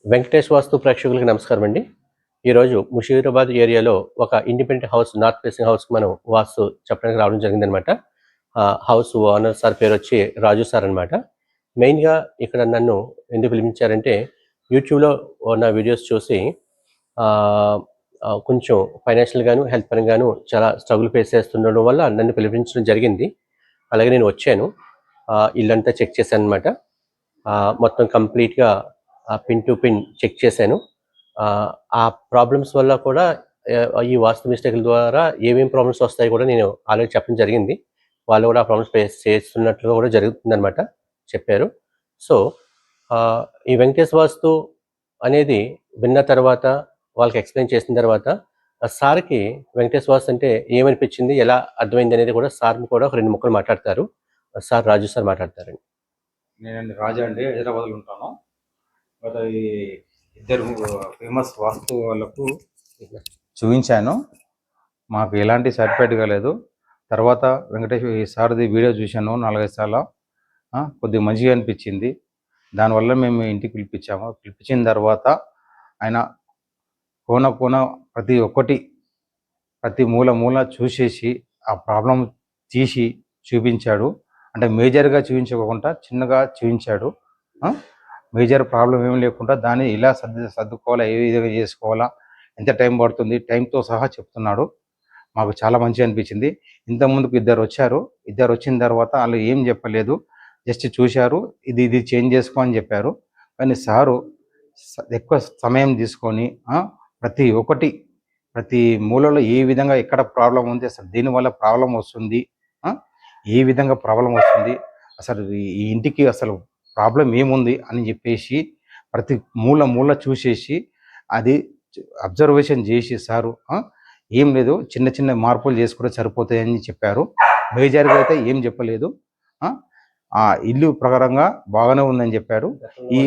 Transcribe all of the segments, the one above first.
వెంకటేష్ వాస్తు ప్రేక్షకులకి నమస్కారం అండి. ఈరోజు ముషీరాబాద్ ఏరియాలో ఒక ఇండిపెండెంట్ హౌస్, నార్త్ ఫేసింగ్ హౌస్కి మనం వాస్తు చెప్పడానికి రావడం జరిగిందనమాట. హౌస్ ఓనర్ సార్ పేరు వచ్చి రాజు సార్ అనమాట. మెయిన్గా ఇక్కడ నన్ను ఎందుకు పిలిపించారంటే, యూట్యూబ్లో ఉన్న వీడియోస్ చూసి కొంచెం ఫైనాన్షియల్గాను, హెల్త్ పరంగాను చాలా స్ట్రగుల్ ఫేస్ చేస్తుండడం వల్ల నన్ను పిలిపించడం జరిగింది. అలాగే నేను వచ్చాను, ఇల్లంతా చెక్ చేశాను అనమాట. మొత్తం కంప్లీట్గా పిన్ టు పిన్ చెక్ చేశాను. ఆ ప్రాబ్లమ్స్ వల్ల కూడా ఈ వాస్తు మిస్టేక్ల ద్వారా ఏమేమి ప్రాబ్లమ్స్ వస్తాయి కూడా నేను ఆల్రెడీ చెప్పడం జరిగింది. వాళ్ళు కూడా ఆ ప్రాబ్లమ్స్ ఫేస్ చేస్తున్నట్లుగా కూడా జరుగుతుందనమాట చెప్పారు. సో ఈ వెంకటేష్ వాస్తు అనేది విన్న తర్వాత, వాళ్ళకి ఎక్స్ప్లెయిన్ చేసిన తర్వాత, సార్కి వెంకటేష్ వాస్తు అంటే ఏమనిపించింది, ఎలా అర్థమైంది అనేది కూడా సార్ కూడా ఒక 2 ముక్కలు మాట్లాడతారు. సార్ రాజు సార్ మాట్లాడతారండి. నేనండి రాజా అండి, హైదరాబాద్లో ఉంటాను. గత ఈ ఇద్దరు ఫేమస్ వాస్తు వాళ్ళకు చూపించాను, మాకు ఎలాంటి సర్టిఫికేట్ కాలేదు. తర్వాత వెంకటేష్ ఈ సార్ది వీడియో చూశాను 4-5 సార్లు, కొద్దిగా మంచిగా అనిపించింది. దానివల్ల మేము ఇంటికి పిలిపించాము. పిలిపించిన తర్వాత ఆయన కోన ప్రతి ఒక్కటి, ప్రతి మూల చూసేసి ఆ ప్రాబ్లం తీసి చూపించాడు. అంటే మేజర్గా చూపించకుండా చిన్నగా చూపించాడు. మేజర్ ప్రాబ్లం ఏమి లేకుండా దాన్ని ఇలా సర్దుకోవాలా, ఏ విధంగా చేసుకోవాలా, ఎంత టైం పడుతుంది, టైంతో సహా చెప్తున్నాడు. మాకు చాలా మంచిగా అనిపించింది. ఇంతకుముందుకు ఇద్దరు వచ్చారు. ఇద్దరు వచ్చిన తర్వాత వాళ్ళు ఏం చెప్పలేదు, జస్ట్ చూశారు, ఇది చేంజ్ చేసుకో అని చెప్పారు. కానీ సారు ఎక్కువ సమయం తీసుకొని ప్రతి ఒక్కటి, ప్రతి మూలలో ఏ విధంగా ఎక్కడ ప్రాబ్లం ఉంది, అసలు దీనివల్ల ప్రాబ్లం వస్తుంది, ఏ విధంగా ప్రాబ్లం వస్తుంది, అసలు ఈ ఇంటికి అసలు ప్రాబ్లం ఏముంది అని చెప్పేసి ప్రతి మూల చూసేసి అది అబ్జర్వేషన్ చేసి సారు ఏం లేదు, చిన్న చిన్న మార్పులు చేసుకుంటే సరిపోతాయని చెప్పారు. మేజర్గా అయితే ఏం చెప్పలేదు. ఇల్లు ప్రకారంగా బాగానే ఉందని చెప్పారు. ఈ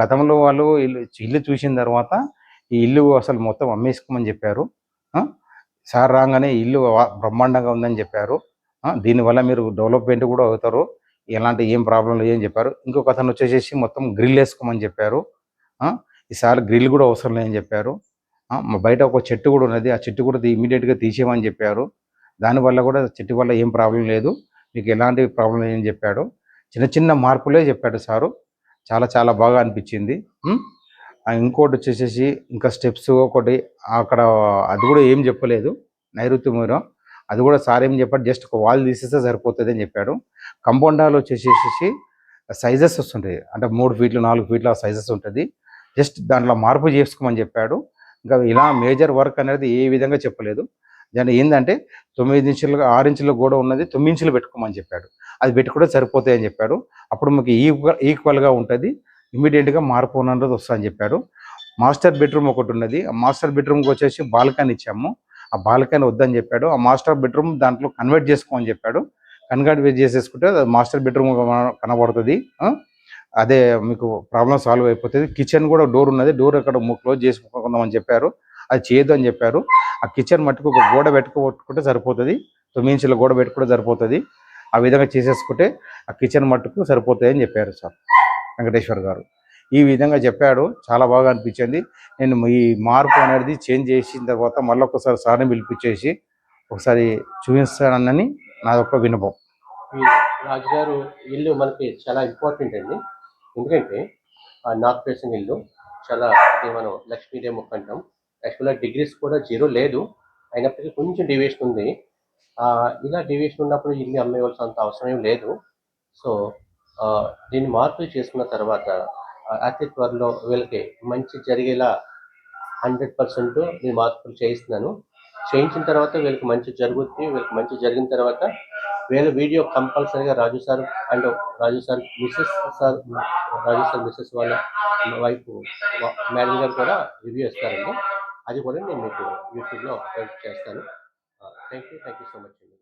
గతంలో వాళ్ళు ఇల్లు చూసిన తర్వాత ఈ ఇల్లు అసలు మొత్తం అమ్మేసుకోమని చెప్పారు. సార్ రాగానే ఇల్లు బ్రహ్మాండంగా ఉందని చెప్పారు. దీనివల్ల మీరు డెవలప్మెంట్ కూడా అవుతారు, ఎలాంటి ఏం ప్రాబ్లం లేదని చెప్పారు. ఇంకొక అతను వచ్చేసేసి మొత్తం గ్రిల్ వేసుకోమని చెప్పారు. ఈసారి గ్రిల్ కూడా అవసరం లేదని చెప్పారు. బయట ఒక చెట్టు కూడా ఉన్నది, ఆ చెట్టు కూడా ఇమీడియట్గా తీసేయమని చెప్పారు. దానివల్ల కూడా చెట్టు వల్ల ఏం ప్రాబ్లం లేదు, మీకు ఎలాంటి ప్రాబ్లం లేదని చెప్పాడు. చిన్న చిన్న మార్పులే చెప్పాడు సారు. చాలా బాగా అనిపించింది. ఇంకోటి వచ్చేసేసి ఇంకా స్టెప్స్ ఒకటి అక్కడ, అది కూడా ఏం చెప్పలేదు నైరుతి మూలం. అది కూడా సార్ ఏం చెప్పాడు, జస్ట్ ఒక వాల్ తీసేస్తే సరిపోతుంది అని చెప్పాడు. కంపౌండ్ హాల్ వచ్చేసేసి సైజెస్ వస్తుంటాయి, అంటే 3 ఫీట్లు 4 ఫీట్ల సైజెస్ ఉంటుంది. జస్ట్ దాంట్లో మార్పు చేసుకోమని చెప్పాడు. ఇంకా ఇలా మేజర్ వర్క్ అనేది ఏ విధంగా చెప్పలేదు. దాన్ని ఏంటంటే 9 ఇంచులు 6 ఇంచుల గోడ ఉన్నది 9 ఇంచులు పెట్టుకోమని చెప్పాడు. అది పెట్టుకుంటే సరిపోతాయని చెప్పాడు. అప్పుడు మీకు ఈక్వల్గా ఉంటుంది, ఇమీడియట్గా మార్పు అన్నది వస్తుందని చెప్పాడు. మాస్టర్ బెడ్రూమ్ ఒకటి ఉన్నది, ఆ మాస్టర్ బెడ్రూమ్కి వచ్చేసి బాల్కనీ ఇచ్చాము. ఆ బాల్కనీ వద్దని చెప్పాడు. ఆ మాస్టర్ బెడ్రూమ్ దాంట్లో కన్వర్ట్ చేసుకోమని చెప్పాడు. కన్వర్ట్ చేసేసుకుంటే మాస్టర్ బెడ్రూమ్ కనబడుతుంది. అదే మీకు ప్రాబ్లం సాల్వ్ అయిపోతుంది. కిచెన్ కూడా డోర్ ఉన్నది, డోర్ అక్కడ క్లోజ్ చేసుకుందామని చెప్పారు. అది చేయదు అని చెప్పారు. ఆ కిచెన్ మట్టుకు ఒక గోడ పెట్టుకుంటే సరిపోతుంది, 9 ఇంచుల గోడ పెట్టుకుంటే సరిపోతుంది. ఆ విధంగా చేసేసుకుంటే ఆ కిచెన్ మట్టుకు సరిపోతుంది అని చెప్పారు సార్ వెంకటేశ్వర్ గారు. ఈ విధంగా చెప్పాడు, చాలా బాగా అనిపించింది. నేను ఈ మార్పు అనేది చేంజ్ చేసిన తర్వాత మళ్ళీ ఒకసారి సార్ని పిలిపించేసి ఒకసారి చూపిస్తానని నా యొక్క వినపం. రాజుగారు ఇల్లు మనకి చాలా ఇంపార్టెంట్ అండి. ఎందుకంటే నార్త్ ఫేసింగ్ ఇల్లు చాలా, మనం లక్ష్మీదేవి ముఖ అంటాం. యాక్చువల్గా డిగ్రీస్ కూడా 0 లేదు, అయినప్పటికీ కొంచెం డీవియేషన్ ఉంది. ఇలా డీవియేషన్ ఉన్నప్పుడు ఇల్లు అమ్మేయవలసినంత అవసరం లేదు. సో దీన్ని మార్పులు చేసుకున్న తర్వాత అతి త్వరలో వీళ్ళకి మంచి జరిగేలా 100% నేను మార్పులు చేయిస్తున్నాను. చేయించిన తర్వాత వీళ్ళకి మంచి జరుగుతుంది. వీళ్ళకి మంచి జరిగిన తర్వాత వీళ్ళ వీడియో కంపల్సరీగా Raju sir and Raju sir Mrs వాళ్ళ వైఫ్ మేడం గారు కూడా రివ్యూ ఇస్తారండి. అది కూడా నేను మీకు యూట్యూబ్లో అప్లోడ్ చేస్తాను. థ్యాంక్ యూ సో మచ్ అండి.